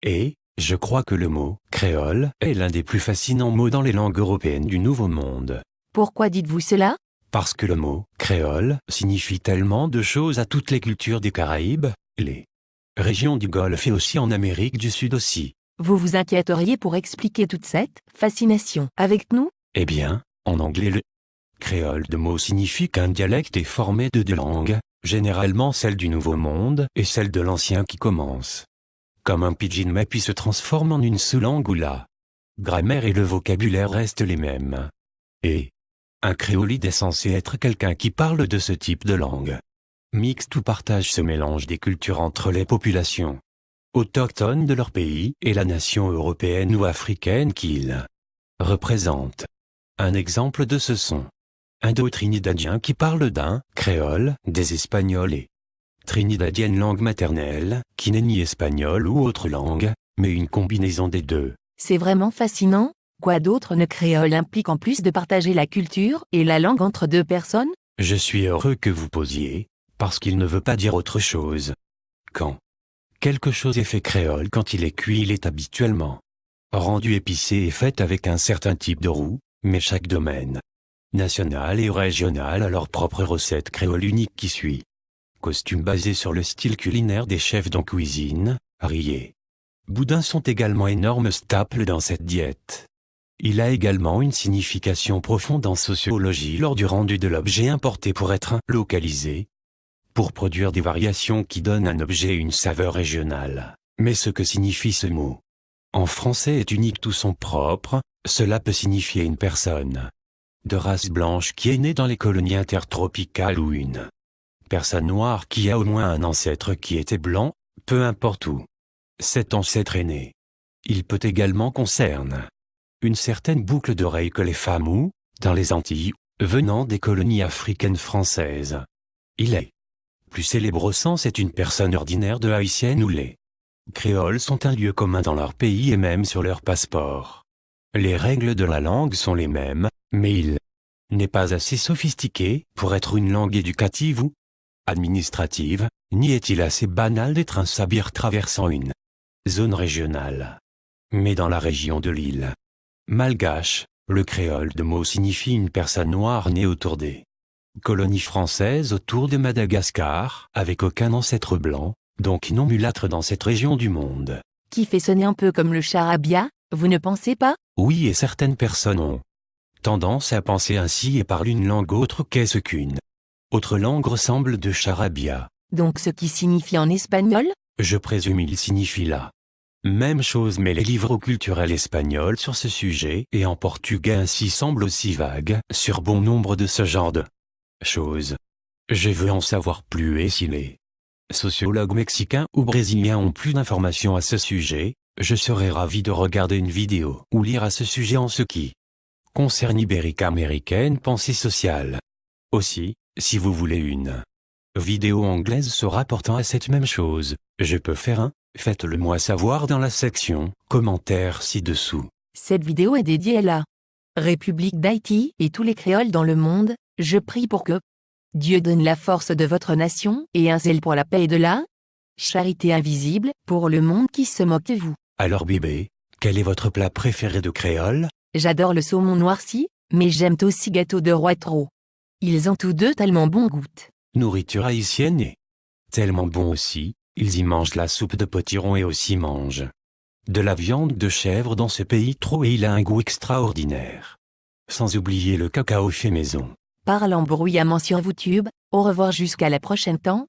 Et, je crois que le mot « créole » est l'un des plus fascinants mots dans les langues européennes du Nouveau Monde. Pourquoi dites-vous cela? Parce que le mot « créole » signifie tellement de choses à toutes les cultures des Caraïbes, les régions du Golfe et aussi en Amérique du Sud aussi. Vous vous inquiéteriez pour expliquer toute cette fascination avec nous? Eh bien, en anglais le créole de mot signifie qu'un dialecte est formé de deux langues, généralement celle du Nouveau Monde et celle de l'Ancien qui commence. Comme un pidgin mais puis se transforme en une sous-langue où la grammaire et le vocabulaire restent les mêmes. Et un créolide est censé être quelqu'un qui parle de ce type de langue. Mixte ou partage ce mélange des cultures entre les populations autochtones de leur pays et la nation européenne ou africaine qu'ils représentent. Un exemple de ce sont Indo-Trinidadiens qui parlent d'un créole, des Espagnols et Trinidadienne langue maternelle, qui n'est ni espagnole ou autre langue, mais une combinaison des deux. C'est vraiment fascinant. Quoi d'autre ne créole implique en plus de partager la culture et la langue entre deux personnes? Je suis heureux que vous posiez, parce qu'il ne veut pas dire autre chose. Quand quelque chose est fait créole quand il est cuit, il est habituellement rendu épicé et fait avec un certain type de roux, mais chaque domaine national et régional a leur propre recette créole unique qui suit. Costumes basés sur le style culinaire des chefs en cuisine, riz et boudin sont également énormes staples dans cette diète. Il a également une signification profonde en sociologie lors du rendu de l'objet importé pour être localisé, pour produire des variations qui donnent à un objet une saveur régionale. Mais ce que signifie ce mot en français est unique, tous sont propres, cela peut signifier une personne de race blanche qui est née dans les colonies intertropicales ou une personne noire qui a au moins un ancêtre qui était blanc, peu importe où cet ancêtre est né. Il peut également concerner une certaine boucle d'oreille que les femmes ou, dans les Antilles, venant des colonies africaines françaises. Il est plus célèbre au sens est une personne ordinaire de haïtienne où les créoles sont un lieu commun dans leur pays et même sur leur passeport. Les règles de la langue sont les mêmes, mais il n'est pas assez sophistiqué pour être une langue éducative ou administrative, ni est-il assez banal d'être un sabir traversant une zone régionale. Mais dans la région de l'île malgache, le créole de mot signifie une personne noire née autour des colonies françaises autour de Madagascar, avec aucun ancêtre blanc, donc non mulâtre dans cette région du monde. Qui fait sonner un peu comme le charabia, vous ne pensez pas? Oui, et certaines personnes ont tendance à penser ainsi et parlent une langue autre qu'est-ce qu'une autre langue ressemble de charabia. Donc ce qui signifie en espagnol? Je présume il signifie là même chose, mais les livres culturels espagnols sur ce sujet et en portugais ainsi semblent aussi vagues sur bon nombre de ce genre de choses. Je veux en savoir plus et si les sociologues mexicains ou brésiliens ont plus d'informations à ce sujet, je serais ravi de regarder une vidéo ou lire à ce sujet en ce qui concerne Ibérique-Américaine Pensée sociale. Aussi, si vous voulez une vidéo anglaise se rapportant à cette même chose, je peux faire un, faites-le moi savoir dans la section commentaires ci-dessous. Cette vidéo est dédiée à la République d'Haïti et tous les créoles dans le monde. Je prie pour que Dieu donne la force de votre nation et un zèle pour la paix et de la charité invisible pour le monde qui se moque de vous. Alors bébé, quel est votre plat préféré de créole? J'adore le saumon noirci, mais j'aime aussi gâteau de Roitreau. Ils ont tous deux tellement bon goût. Nourriture haïtienne est tellement bon aussi, ils y mangent la soupe de potiron et aussi mangent de la viande de chèvre dans ce pays trop et il a un goût extraordinaire. Sans oublier le cacao fait maison. Parlant bruyamment sur YouTube, au revoir jusqu'à la prochaine temps.